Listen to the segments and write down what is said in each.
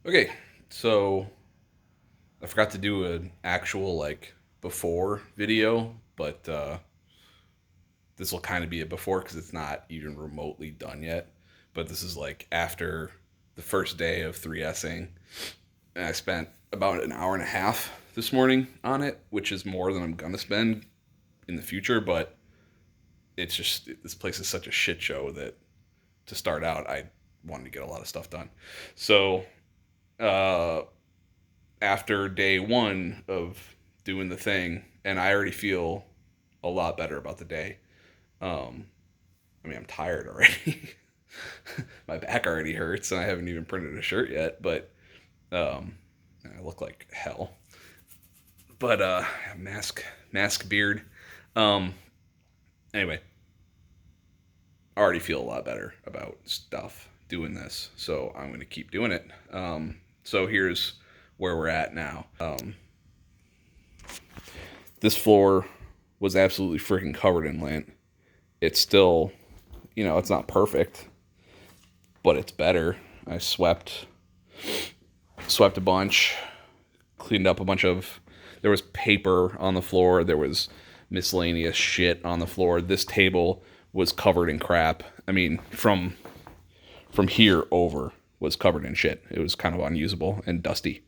Okay, so I forgot to do an actual before video, but this will kind of be a before because it's not even remotely done yet. But this is like after the first day of 3Sing, and I spent about an hour and a half this morning on it, which is more than I'm gonna spend in the future. But it's just this place is such a shit show that to start out, I wanted to get a lot of stuff done. So uh, after day one of doing the thing, and I already feel a lot better about the day. Um, I mean, I'm tired already. My back already hurts, and I haven't even printed a shirt yet. But um, I look like hell. But mask beard. Um, anyway, I already feel a lot better about stuff doing this, so I'm going to keep doing it. So here's where we're at now. This floor was absolutely freaking covered in lint. It's still, it's not perfect, but it's better. I swept a bunch, cleaned up a bunch of. There was paper on the floor. There was miscellaneous shit on the floor. This table was covered in crap. I mean, from here over was covered in shit. It was kind of unusable and dusty.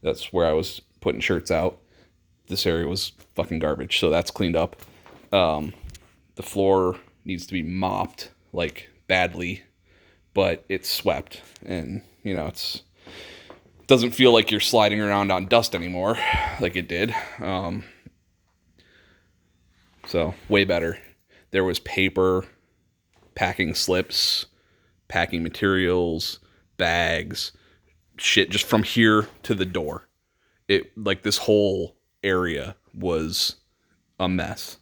That's where I was putting shirts out. This area was fucking garbage, so that's cleaned up. The floor needs to be mopped like badly, but it's swept, and it's doesn't feel like you're sliding around on dust anymore like it did. So way better. There was paper, packing slips, packing materials, bags, shit just from here to the door. It like this whole area was a mess.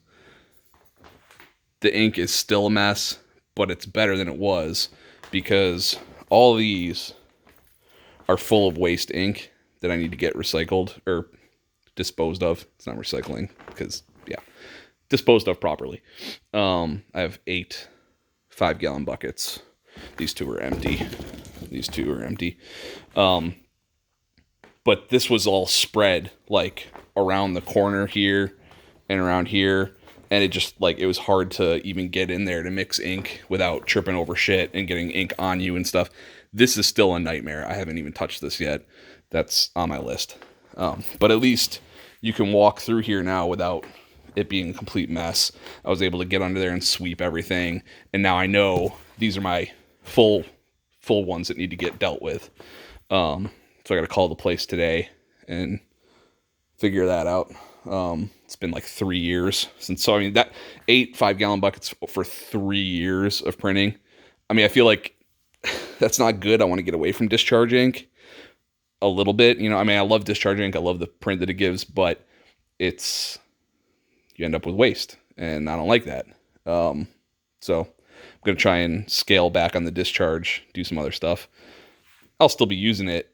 The ink is still a mess, but it's better than it was because all these are full of waste ink that I need to get recycled or disposed of. It's not recycling because, yeah, disposed of properly. I have 8 5-gallon buckets. These two are empty. These two are empty. But this was all spread like around the corner here and around here. And it just like it was hard to even get in there to mix ink without tripping over shit and getting ink on you and stuff. This is still a nightmare. I haven't even touched this yet. That's on my list. But at least you can walk through here now without it being a complete mess. I was able to get under there and sweep everything. And now I know these are my full ones that need to get dealt with. So I got to call the place today and figure that out. It's been like 3 years since. So I mean that 8 5-gallon buckets for 3 years of printing. I mean I feel like that's not good. I want to get away from discharge ink a little bit. I mean I love discharge ink. I love the print that it gives, but it's you end up with waste, and I don't like that. So I'm gonna try and scale back on the discharge, do some other stuff. I'll still be using it,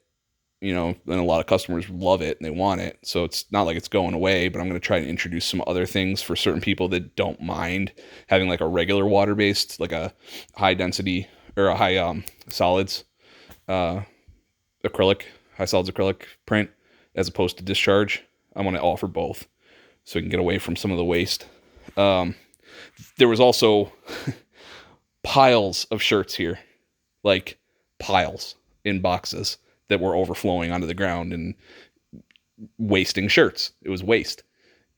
and a lot of customers love it and they want it. So it's not like it's going away, but I'm going to try and introduce some other things for certain people that don't mind having like a regular water-based, like a high density or a high solids acrylic, high solids acrylic print as opposed to discharge. I want to offer both so we can get away from some of the waste. There was also piles of shirts here, like piles in boxes that were overflowing onto the ground and wasting shirts. It was waste,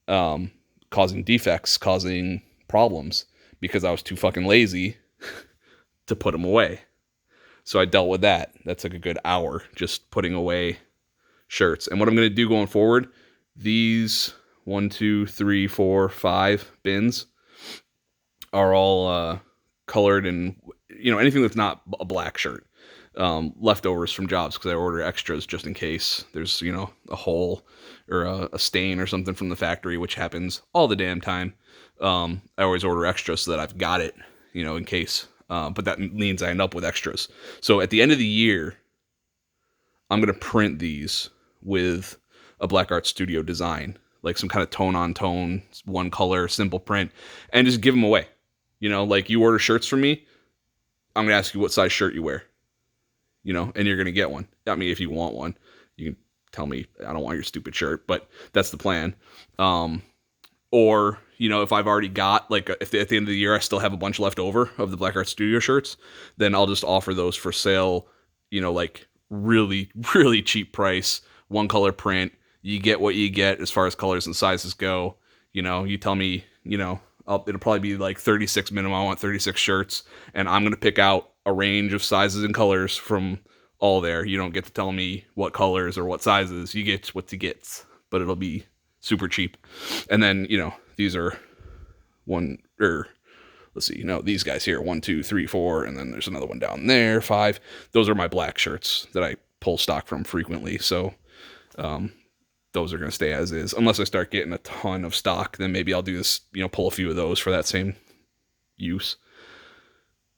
causing defects, causing problems because I was too fucking lazy to put them away. So I dealt with that. That took a good hour just putting away shirts. And what I'm going to do going forward, these 1, 2, 3, 4, 5 bins are all colored and anything that's not a black shirt. Leftovers from jobs because I order extras just in case there's a hole or a stain or something from the factory, which happens all the damn time. I always order extras so that I've got it in case, but that means I end up with extras. So at the end of the year I'm going to print these with a Black Art Studio design, like some kind of tone on tone, one color, simple print, and just give them away. Like you order shirts from me, I'm going to ask you what size shirt you wear. and you're going to get one. I mean, if you want one, you can tell me I don't want your stupid shirt, but that's the plan. Or, if I've already got, like, if at the end of the year I still have a bunch left over of the Black Art Studio shirts, then I'll just offer those for sale, like really, really cheap price, one color print. You get what you get as far as colors and sizes go. You tell me, it'll probably be like 36 minimum. I want 36 shirts, and I'm going to pick out a range of sizes and colors from all there. You don't get to tell me what colors or what sizes. You get what you get, but it'll be super cheap. And then, these are one, or let's see, these guys here, 1, 2, 3, 4, and then there's another one down there, 5. Those are my black shirts that I pull stock from frequently. So, those are going to stay as is. Unless I start getting a ton of stock, then maybe I'll do this, pull a few of those for that same use.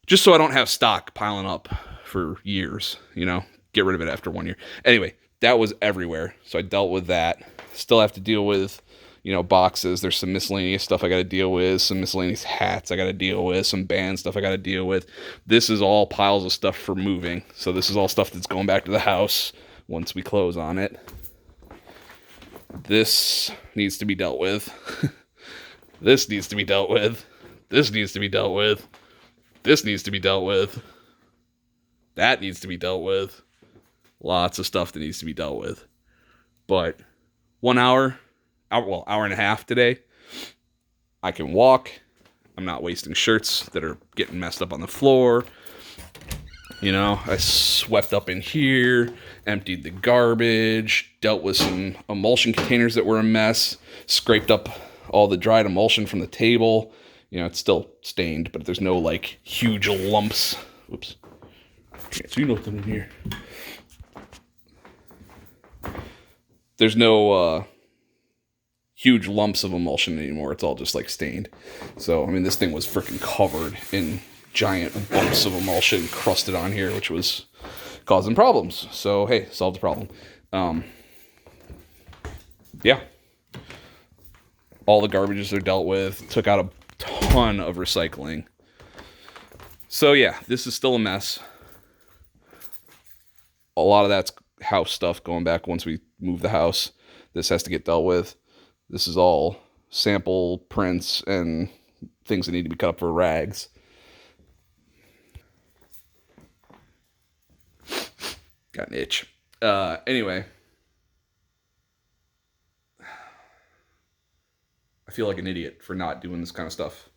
Just so I don't have stock piling up for years, get rid of it after 1 year. Anyway, that was everywhere. So I dealt with that. Still have to deal with, boxes. There's some miscellaneous stuff I got to deal with, some miscellaneous hats I got to deal with, some band stuff I got to deal with. This is all piles of stuff for moving. So this is all stuff that's going back to the house once we close on it. This needs to be dealt with. This needs to be dealt with. This needs to be dealt with. This needs to be dealt with. That needs to be dealt with. Lots of stuff that needs to be dealt with. But 1 hour and a half today, I can walk. I'm not wasting shirts that are getting messed up on the floor. I swept up in here, emptied the garbage, dealt with some emulsion containers that were a mess, scraped up all the dried emulsion from the table. It's still stained, but there's no like huge lumps. Whoops. Can't see nothing in here. There's no huge lumps of emulsion anymore. It's all just like stained. So, this thing was freaking covered in giant bumps of emulsion crusted on here, which was causing problems. So, hey, solved the problem. Yeah. All the garbages are dealt with. Took out a ton of recycling. So, yeah, this is still a mess. A lot of that's house stuff going back once we move the house. This has to get dealt with. This is all sample prints and things that need to be cut up for rags. Got an itch. Anyway. I feel like an idiot for not doing this kind of stuff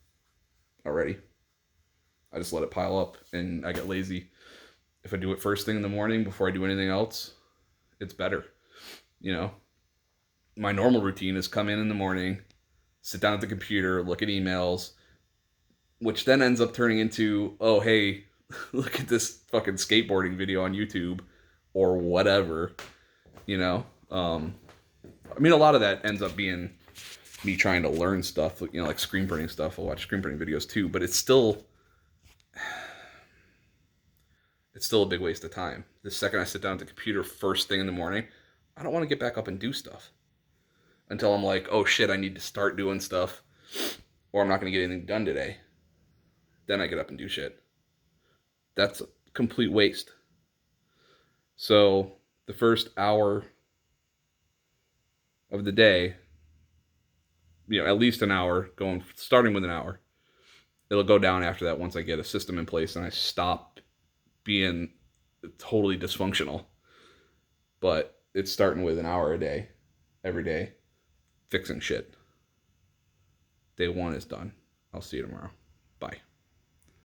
already. I just let it pile up and I get lazy. If I do it first thing in the morning before I do anything else, it's better. My normal routine is come in the morning, sit down at the computer, look at emails, which then ends up turning into, oh, hey, look at this fucking skateboarding video on YouTube or whatever, a lot of that ends up being me trying to learn stuff, like screen printing stuff. I'll watch screen printing videos too, but it's still a big waste of time. The second I sit down at the computer first thing in the morning, I don't want to get back up and do stuff until I'm like, oh shit, I need to start doing stuff or I'm not going to get anything done today. Then I get up and do shit. That's a complete waste. So the first hour of the day, at least an hour, starting with an hour. It'll go down after that once I get a system in place and I stop being totally dysfunctional. But it's starting with an hour a day, every day, fixing shit. Day 1 is done. I'll see you tomorrow. Bye.